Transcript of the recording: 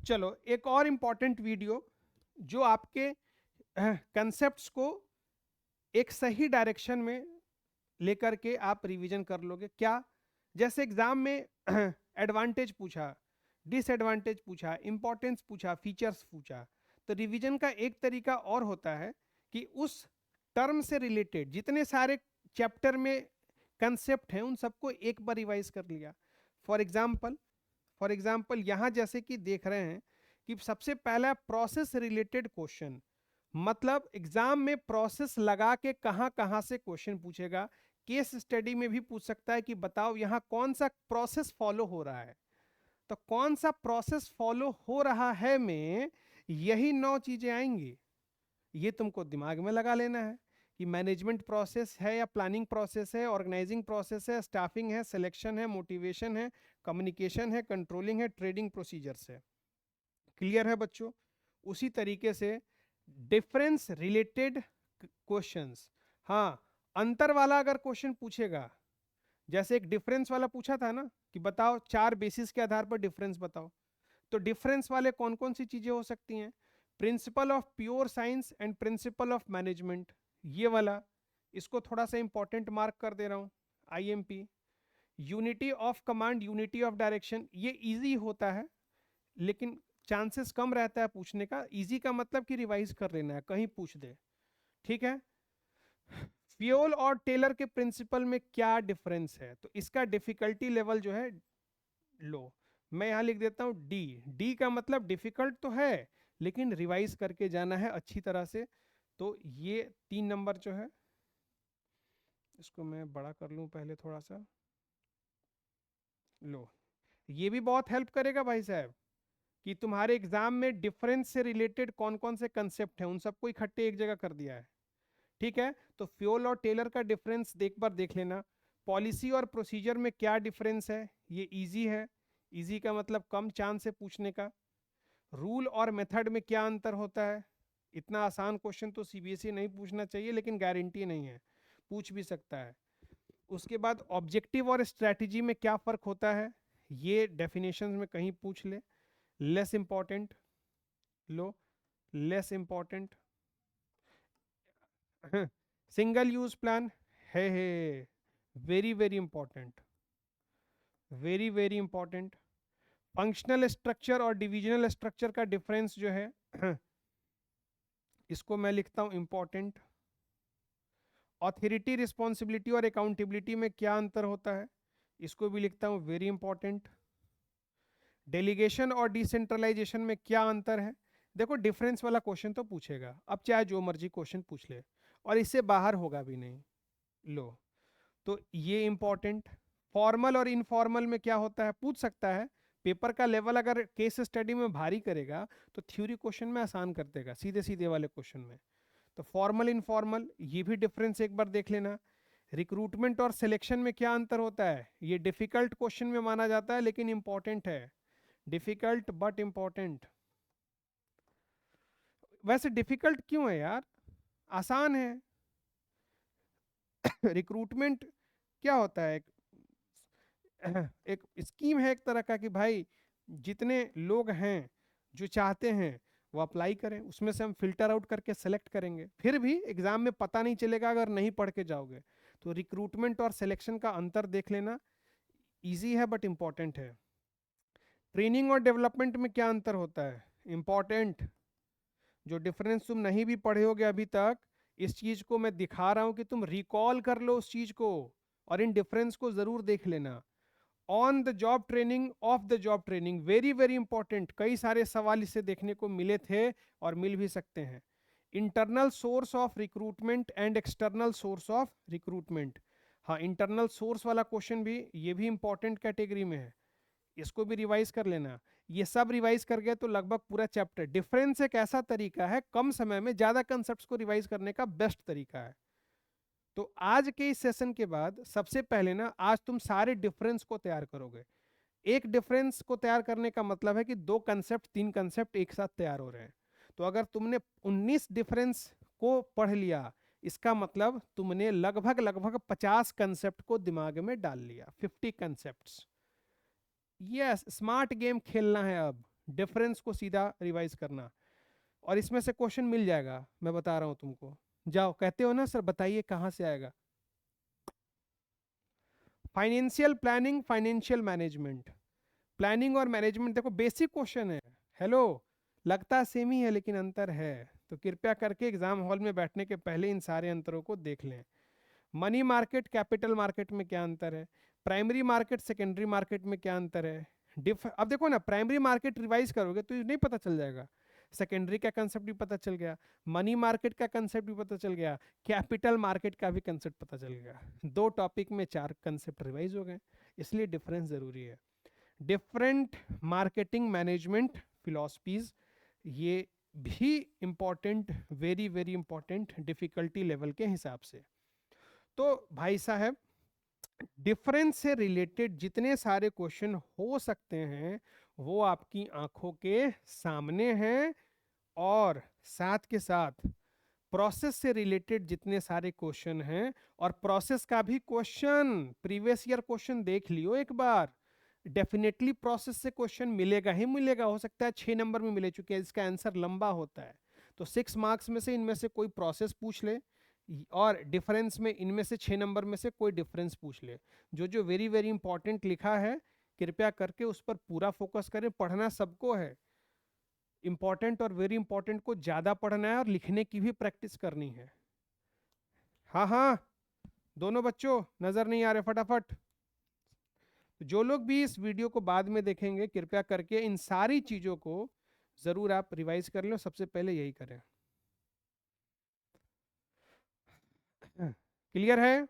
चलो एक और इम्पॉर्टेंट वीडियो जो आपके कंसेप्ट्स को एक सही डायरेक्शन में लेकर के आप रिवीजन कर लोगे। क्या? जैसे एग्जाम में एडवांटेज पूछा, डिसएडवांटेज पूछा, इंपॉर्टेंस पूछा, फीचर्स पूछा, तो रिवीजन का एक तरीका और होता है कि उस टर्म से रिलेटेड जितने सारे चैप्टर में कंसेप्ट हैं उन सबको एक बार रिवाइज कर लिया। फॉर एग्जाम्पल यहां जैसे कि देख रहे हैं कि सबसे पहला प्रोसेस रिलेटेड क्वेश्चन, मतलब एग्जाम में प्रोसेस लगा के कहां कहां से क्वेश्चन पूछेगा। केस स्टडी में भी पूछ सकता है कि बताओ यहां कौन सा प्रोसेस फॉलो हो रहा है। तो कौन सा प्रोसेस फॉलो हो रहा है में यही 9 चीजें आएंगी। ये तुमको दिमाग में लगा लेना है कि मैनेजमेंट प्रोसेस है या प्लानिंग प्रोसेस है, ऑर्गेनाइजिंग प्रोसेस है, स्टाफिंग है, सिलेक्शन है, मोटिवेशन है, कम्युनिकेशन है, कंट्रोलिंग है, ट्रेडिंग प्रोसीजर्स है। क्लियर है बच्चों? उसी तरीके से डिफरेंस रिलेटेड क्वेश्चंस, हाँ, अंतर वाला अगर क्वेश्चन पूछेगा, जैसे एक डिफरेंस वाला पूछा था ना कि बताओ 4 बेसिस के आधार पर डिफरेंस बताओ, तो डिफरेंस वाले कौन कौन सी चीजें हो सकती हैं? Principle of pure science and principle of management, ये वाला, इसको थोड़ा सा इंपॉर्टेंट मार्क कर दे रहा हूं, IMP. Unity of command, unity of direction, ये इजी होता है लेकिन चांसेस कम रहता है पूछने का। इजी का मतलब कि रिवाइज कर लेना है, कहीं पूछ दे। ठीक है। फ्यूल और टेलर के प्रिंसिपल में क्या डिफरेंस है? तो इसका डिफिकल्टी लेवल जो है लो, मैं यहां लिख देता हूं डी। डी का मतलब डिफिकल्ट तो है लेकिन रिवाइज करके जाना है अच्छी तरह से। तो ये 3 नंबर जो है, इसको मैं बड़ा कर लूं पहले थोड़ा सा, लो, ये भी बहुत हेल्प करेगा भाई साहब कि तुम्हारे एग्जाम में डिफरेंस से रिलेटेड कौन कौन से कंसेप्ट हैं उन सबको इकट्ठे एक जगह कर दिया है। ठीक है। तो फ्यूल और टेलर का डिफरेंस एक बार देख लेना। पॉलिसी और प्रोसीजर में क्या डिफरेंस है? ये इजी है। इजी का मतलब कम चांस है पूछने का। रूल और मेथड में क्या अंतर होता है? इतना आसान क्वेश्चन तो सीबीएसई नहीं पूछना चाहिए लेकिन गारंटी नहीं है, पूछ भी सकता है। उसके बाद ऑब्जेक्टिव और स्ट्रेटजी में क्या फर्क होता है? ये डेफिनेशंस में कहीं पूछ ले। Less important, low, less important. Single use plan है, very very important, very very important. Functional structure और डिविजनल स्ट्रक्चर का डिफरेंस जो है इसको मैं लिखता हूं इंपॉर्टेंट। ऑथोरिटी, रिस्पॉन्सिबिलिटी और अकाउंटेबिलिटी में क्या अंतर होता है? इसको भी लिखता हूं वेरी इंपॉर्टेंट। डेलीगेशन और डिसेंट्रलाइजेशन में क्या अंतर है? देखो डिफरेंस वाला क्वेश्चन तो पूछेगा, अब चाहे जो मर्जी क्वेश्चन पूछ ले, और इससे बाहर होगा भी नहीं। लो, तो ये इंपॉर्टेंट। फॉर्मल और इनफॉर्मल में क्या होता है? पूछ सकता है। पेपर का लेवल अगर केस स्टडी में भारी करेगा तो थ्योरी क्वेश्चन में आसान कर देगा, सीधे सीधे वाले क्वेश्चन में। तो फॉर्मल इनफॉर्मल, ये भी डिफरेंस एक बार देख लेना। रिक्रूटमेंट और सिलेक्शन में क्या अंतर होता है? ये डिफिकल्ट क्वेश्चन में माना जाता है लेकिन इंपॉर्टेंट है। Difficult but important. वैसे डिफिकल्ट क्यों है यार, आसान है। रिक्रूटमेंट क्या होता है? एक स्कीम है एक तरह का कि भाई जितने लोग हैं जो चाहते हैं वो अप्लाई करें, उसमें से हम फिल्टर आउट करके सेलेक्ट करेंगे। फिर भी एग्जाम में पता नहीं चलेगा अगर नहीं पढ़ के जाओगे। तो रिक्रूटमेंट और सिलेक्शन का अंतर देख लेना, इजी है बट इंपॉर्टेंट है। ट्रेनिंग और डेवलपमेंट में क्या अंतर होता है? इंपॉर्टेंट। जो डिफरेंस तुम नहीं भी पढ़े होगे अभी तक, इस चीज को मैं दिखा रहा हूं कि तुम रिकॉल कर लो उस चीज को, और इन डिफरेंस को जरूर देख लेना। On the job training, of the job training, very very important. कई सारे सवाल इससे देखने को मिले थे और मिल भी सकते हैं। Internal source of recruitment and external source of recruitment, हाँ, इंटरनल सोर्स वाला क्वेश्चन भी, ये भी इंपॉर्टेंट कैटेगरी में है, इसको भी रिवाइज कर लेना। ये सब रिवाइज कर गए तो लगभग पूरा चैप्टर। डिफरेंस एक ऐसा तरीका है कम समय में ज्यादा कंसेप्ट्स को रिवाइज करने का बेस्ट तरीका है। तो आज के इस सेशन के बाद सबसे पहले ना, आज तुम सारे डिफरेंस को तैयार करोगे। एक डिफरेंस को तैयार करने का मतलब है कि 2 कंसेप्ट 3 कंसेप्ट एक साथ तैयार हो रहे हैं। तो अगर तुमने 19 डिफरेंस को पढ़ लिया, इसका मतलब तुमने लगभग लगभग 50 कंसेप्ट को दिमाग में डाल लिया, 50 कंसेप्ट्स। यस, स्मार्ट गेम खेलना है अब। डिफरेंस को सीधा रिवाइज करना, और इसमें से क्वेश्चन मिल जाएगा, मैं बता रहा हूं तुमको। जाओ, कहते हो ना सर बताइए कहाँ से आएगा। Financial planning, financial management, planning और मैनेजमेंट देखो बेसिक क्वेश्चन है। हेलो, लगता सेम ही है लेकिन अंतर है, तो कृपया करके एग्जाम हॉल में बैठने के पहले इन सारे अंतरों को देख लें। मनी मार्केट कैपिटल मार्केट में क्या अंतर है, प्राइमरी मार्केट सेकेंडरी मार्केट में क्या अंतर है, अब देखो ना, प्राइमरी मार्केट रिवाइज करोगे तो नहीं पता चल जाएगा, सेकेंडरी का कंसेप्ट भी पता चल गया, मनी मार्केट का कंसेप्ट भी पता चल गया, कैपिटल मार्केट का भी कंसेप्ट पता चल गया। 2 टॉपिक में 4 कंसेप्ट रिवाइज हो गए, इसलिए डिफरेंस जरूरी है। डिफरेंट मार्केटिंग मैनेजमेंट फिलॉसफीज, ये भी important, very very important difficulty level के हिसाब से। तो भाई साहब, डिफरेंस से रिलेटेड जितने सारे क्वेश्चन हो सकते हैं वो आपकी आंखों के सामने हैं, और साथ के साथ प्रोसेस से रिलेटेड जितने सारे क्वेश्चन हैं, और प्रोसेस का भी क्वेश्चन, प्रीवियस ईयर क्वेश्चन देख लियो एक बार, डेफिनेटली प्रोसेस से क्वेश्चन मिलेगा ही मिलेगा, हो सकता है 6 नंबर में मिले, चुके इसका आंसर लंबा होता है, तो 6 मार्क्स में से इनमें से कोई प्रोसेस पूछ ले, और डिफरेंस में इनमें से 6 नंबर में से कोई डिफरेंस पूछ ले। जो जो वेरी वेरी इंपॉर्टेंट लिखा है कृपया करके उस पर पूरा फोकस करें, पढ़ना सबको है, इंपॉर्टेंट और वेरी इंपॉर्टेंट को ज्यादा पढ़ना है, और लिखने की भी प्रैक्टिस करनी है। हाँ हाँ, दोनों बच्चों नजर नहीं आ रहे, फटाफट। जो लोग भी इस वीडियो को बाद में देखेंगे कृपया करके इन सारी चीजों को जरूर आप रिवाइज कर लो, सबसे पहले यही करें। क्लियर है?